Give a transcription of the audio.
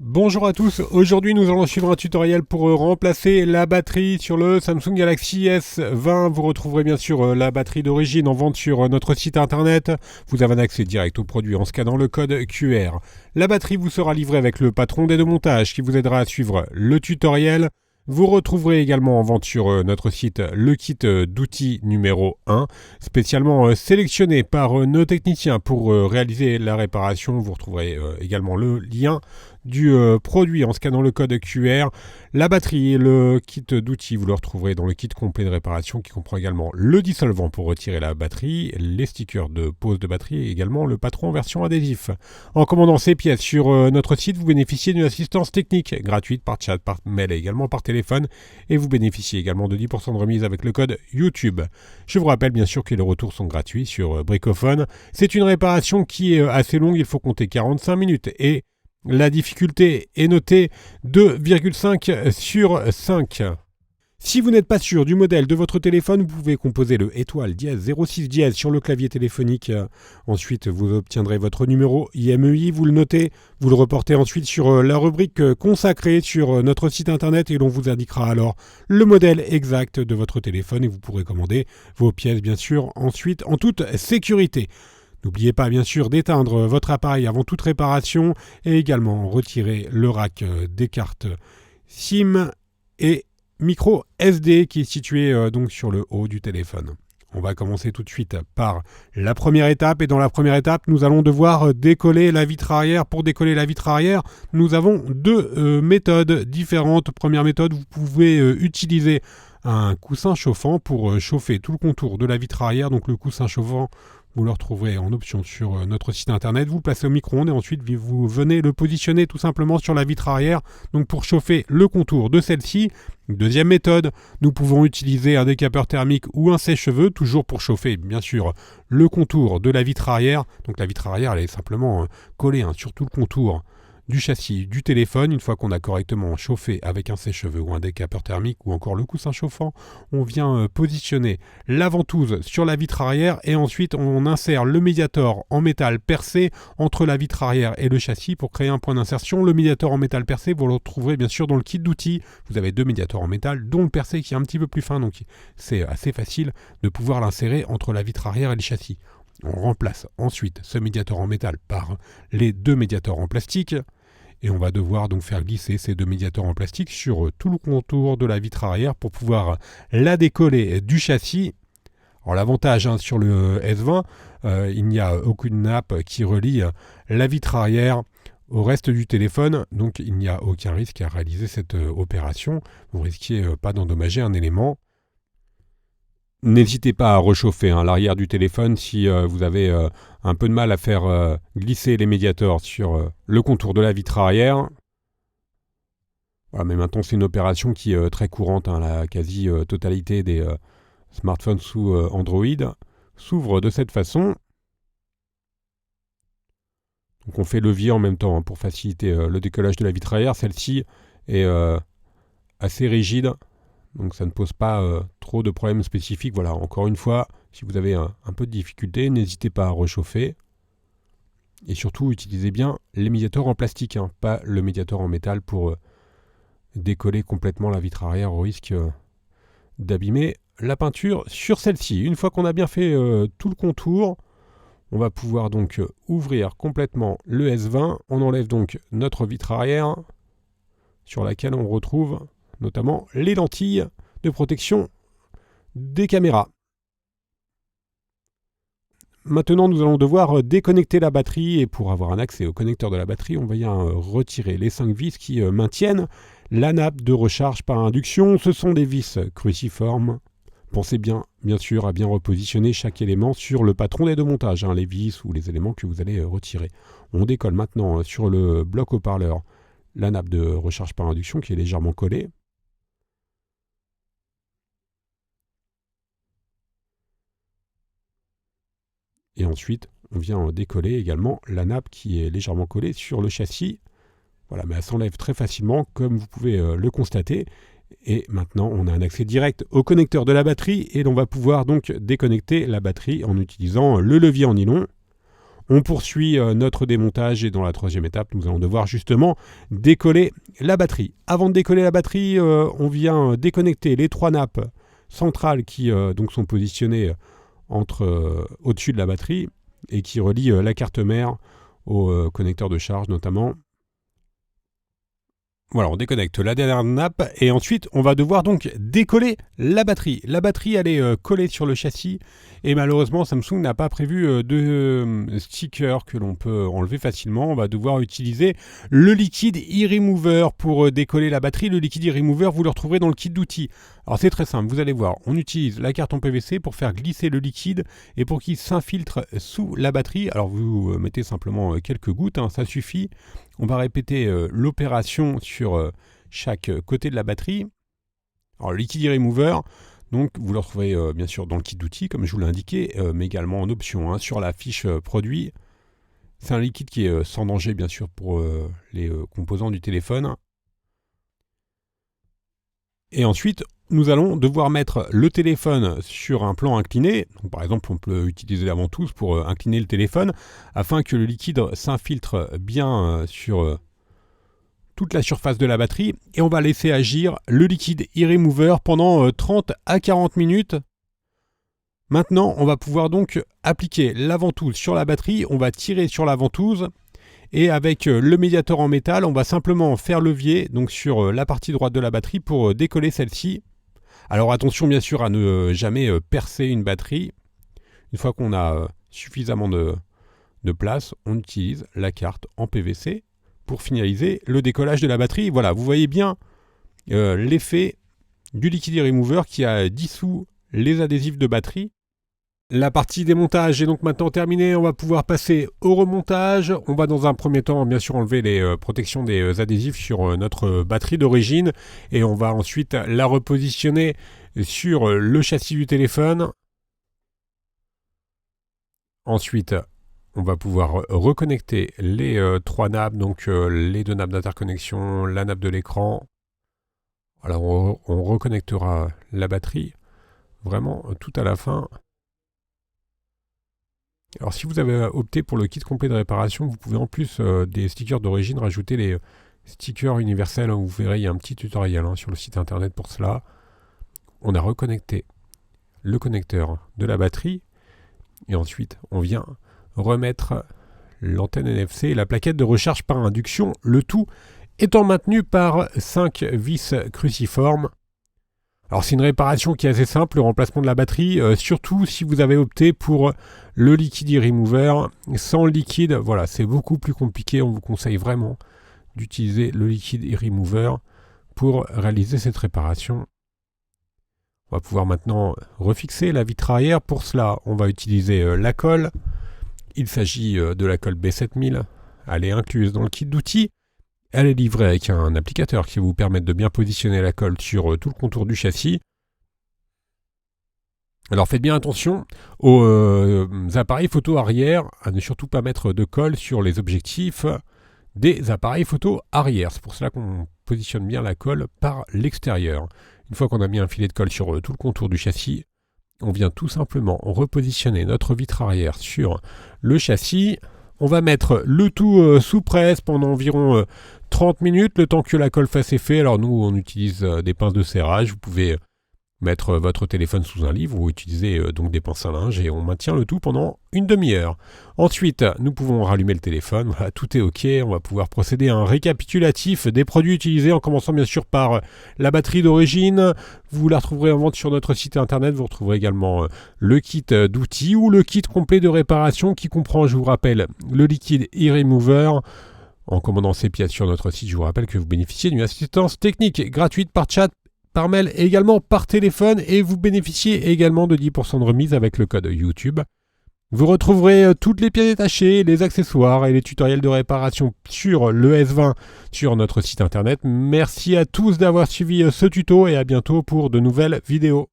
Bonjour à tous, aujourd'hui nous allons suivre un tutoriel pour remplacer la batterie sur le Samsung Galaxy S20. Vous retrouverez bien sûr la batterie d'origine en vente sur notre site internet. Vous avez un accès direct au produit en scannant le code QR. La batterie vous sera livrée avec le patron d'aide au montage qui vous aidera à suivre le tutoriel. Vous retrouverez également en vente sur notre site le kit d'outils numéro 1, spécialement sélectionné par nos techniciens pour réaliser la réparation. Vous retrouverez également le lien du produit en scannant le code QR. La batterie et le kit d'outils, vous le retrouverez dans le kit complet de réparation qui comprend également le dissolvant pour retirer la batterie, les stickers de pose de batterie et également le patron en version adhésif. En commandant ces pièces sur notre site, vous bénéficiez d'une assistance technique gratuite par chat, par mail et également par téléphone, et vous bénéficiez également de 10% de remise avec le code YouTube. Je vous rappelle bien sûr que les retours sont gratuits sur Bricophone. C'est une réparation qui est assez longue, il faut compter 45 minutes et la difficulté est notée 2,5 sur 5. Si vous n'êtes pas sûr du modèle de votre téléphone, vous pouvez composer le étoile dièse 06 dièse sur le clavier téléphonique. Ensuite, vous obtiendrez votre numéro IMEI, vous le notez, vous le reportez ensuite sur la rubrique consacrée sur notre site internet et l'on vous indiquera alors le modèle exact de votre téléphone et vous pourrez commander vos pièces bien sûr ensuite en toute sécurité. N'oubliez pas bien sûr d'éteindre votre appareil avant toute réparation et également retirer le rack des cartes SIM et micro SD qui est situé donc sur le haut du téléphone. On va commencer tout de suite par la première étape et dans la première étape nous allons devoir décoller la vitre arrière. Pour décoller la vitre arrière, nous avons deux méthodes différentes. Première méthode, vous pouvez utiliser un coussin chauffant pour chauffer tout le contour de la vitre arrière. Donc le coussin chauffant, vous le retrouverez en option sur notre site internet. Vous le placez au micro-ondes et ensuite vous venez le positionner tout simplement sur la vitre arrière. Donc pour chauffer le contour de celle-ci. Deuxième méthode, nous pouvons utiliser un décapeur thermique ou un sèche-cheveux, toujours pour chauffer bien sûr le contour de la vitre arrière. Donc la vitre arrière elle est simplement collée sur tout le contour du châssis du téléphone. Une fois qu'on a correctement chauffé avec un sèche-cheveux ou un décapeur thermique ou encore le coussin chauffant, on vient positionner la ventouse sur la vitre arrière et ensuite on insère le médiator en métal percé entre la vitre arrière et le châssis pour créer un point d'insertion. Le médiator en métal percé, vous le retrouverez bien sûr dans le kit d'outils. Vous avez deux médiators en métal, dont le percé qui est un petit peu plus fin, donc c'est assez facile de pouvoir l'insérer entre la vitre arrière et le châssis. On remplace ensuite ce médiator en métal par les deux médiators en plastique. Et on va devoir donc faire glisser ces deux médiators en plastique sur tout le contour de la vitre arrière pour pouvoir la décoller du châssis. Alors l'avantage sur le S20, il n'y a aucune nappe qui relie la vitre arrière au reste du téléphone, donc il n'y a aucun risque à réaliser cette opération. Vous ne risquez pas d'endommager un élément. N'hésitez pas à rechauffer l'arrière du téléphone si vous avez un peu de mal à faire glisser les médiators sur le contour de la vitre arrière. Voilà, mais maintenant c'est une opération qui est très courante. La quasi-totalité des smartphones sous Android s'ouvrent de cette façon. Donc on fait levier en même temps pour faciliter le décollage de la vitre arrière. Celle-ci est assez rigide. Donc ça ne pose pas trop de problèmes spécifiques. Voilà, encore une fois, si vous avez un peu de difficulté, n'hésitez pas à rechauffer. Et surtout, utilisez bien les médiators en plastique, pas le médiator en métal pour décoller complètement la vitre arrière au risque d'abîmer la peinture sur celle-ci. Une fois qu'on a bien fait tout le contour, on va pouvoir donc ouvrir complètement le S20. On enlève donc notre vitre arrière sur laquelle on retrouve notamment les lentilles de protection des caméras. Maintenant, nous allons devoir déconnecter la batterie et pour avoir un accès au connecteur de la batterie, on va retirer les 5 vis qui maintiennent la nappe de recharge par induction. Ce sont des vis cruciformes. Pensez bien sûr, à bien repositionner chaque élément sur le patron d'aide au montage, les vis ou les éléments que vous allez retirer. On décolle maintenant sur le bloc haut-parleur la nappe de recharge par induction qui est légèrement collée. Et ensuite, on vient décoller également la nappe qui est légèrement collée sur le châssis. Voilà, mais elle s'enlève très facilement, comme vous pouvez le constater. Et maintenant, on a un accès direct au connecteur de la batterie et l'on va pouvoir donc déconnecter la batterie en utilisant le levier en nylon. On poursuit notre démontage et dans la troisième étape, nous allons devoir justement décoller la batterie. Avant de décoller la batterie, on vient déconnecter les 3 nappes centrales qui donc sont positionnées au-dessus de la batterie et qui relient la carte mère au connecteur de charge notamment. Voilà, on déconnecte la dernière nappe et ensuite on va devoir donc décoller la batterie. La batterie elle est collée sur le châssis et malheureusement Samsung n'a pas prévu de sticker que l'on peut enlever facilement. On va devoir utiliser le liquide e-remover pour décoller la batterie. Le liquide e-remover vous le retrouverez dans le kit d'outils. Alors c'est très simple, vous allez voir, on utilise la carte en PVC pour faire glisser le liquide et pour qu'il s'infiltre sous la batterie. Alors vous mettez simplement quelques gouttes, ça suffit. On va répéter l'opération sur chaque côté de la batterie. Alors le liquide e-remover, donc vous le retrouvez bien sûr dans le kit d'outils comme je vous l'ai indiqué, mais également en option sur la fiche produit. C'est un liquide qui est sans danger bien sûr pour les composants du téléphone. Et ensuite, nous allons devoir mettre le téléphone sur un plan incliné. Donc, par exemple, on peut utiliser la ventouse pour incliner le téléphone afin que le liquide s'infiltre bien sur toute la surface de la batterie. Et on va laisser agir le liquide e-remover pendant 30 à 40 minutes. Maintenant, on va pouvoir donc appliquer la ventouse sur la batterie. On va tirer sur la ventouse. Et avec le médiateur en métal, on va simplement faire levier donc sur la partie droite de la batterie pour décoller celle-ci. Alors attention bien sûr à ne jamais percer une batterie. Une fois qu'on a suffisamment de place, on utilise la carte en PVC pour finaliser le décollage de la batterie. Voilà, vous voyez bien l'effet du liquide e-remover qui a dissous les adhésifs de batterie. La partie démontage est donc maintenant terminée, on va pouvoir passer au remontage. On va dans un premier temps bien sûr enlever les protections des adhésifs sur notre batterie d'origine et on va ensuite la repositionner sur le châssis du téléphone. Ensuite, on va pouvoir reconnecter les 3 nappes, donc les 2 nappes d'interconnexion, la nappe de l'écran. Alors on reconnectera la batterie vraiment tout à la fin. Alors si vous avez opté pour le kit complet de réparation, vous pouvez en plus des stickers d'origine rajouter les stickers universels. Vous verrez, il y a un petit tutoriel sur le site internet pour cela. On a reconnecté le connecteur de la batterie et ensuite on vient remettre l'antenne NFC et la plaquette de recharge par induction, le tout étant maintenu par 5 vis cruciformes. Alors c'est une réparation qui est assez simple, le remplacement de la batterie, surtout si vous avez opté pour le liquide e-remover. Sans le liquide, voilà, c'est beaucoup plus compliqué. On vous conseille vraiment d'utiliser le liquide e-remover pour réaliser cette réparation. On va pouvoir maintenant refixer la vitre arrière. Pour cela, on va utiliser la colle. Il s'agit de la colle B7000. Elle est incluse dans le kit d'outils. Elle est livrée avec un applicateur qui va vous permettre de bien positionner la colle sur tout le contour du châssis. Alors faites bien attention aux appareils photo arrière, à ne surtout pas mettre de colle sur les objectifs des appareils photo arrière. C'est pour cela qu'on positionne bien la colle par l'extérieur. Une fois qu'on a mis un filet de colle sur tout le contour du châssis, on vient tout simplement repositionner notre vitre arrière sur le châssis. On va mettre le tout sous presse pendant environ 30 minutes, le temps que la colle fasse effet. Alors nous, on utilise des pinces de serrage. Vous pouvez mettre votre téléphone sous un livre ou utiliser donc des pinces à linge et on maintient le tout pendant une demi-heure. Ensuite, nous pouvons rallumer le téléphone. Voilà, tout est OK. On va pouvoir procéder à un récapitulatif des produits utilisés en commençant bien sûr par la batterie d'origine. Vous la retrouverez en vente sur notre site internet. Vous retrouverez également le kit d'outils ou le kit complet de réparation qui comprend, je vous rappelle, le liquide e-remover. En commandant ces pièces sur notre site, je vous rappelle que vous bénéficiez d'une assistance technique gratuite par chat, par mail et également par téléphone et vous bénéficiez également de 10% de remise avec le code YouTube. Vous retrouverez toutes les pièces détachées, les accessoires et les tutoriels de réparation sur le S20 sur notre site internet. Merci à tous d'avoir suivi ce tuto et à bientôt pour de nouvelles vidéos.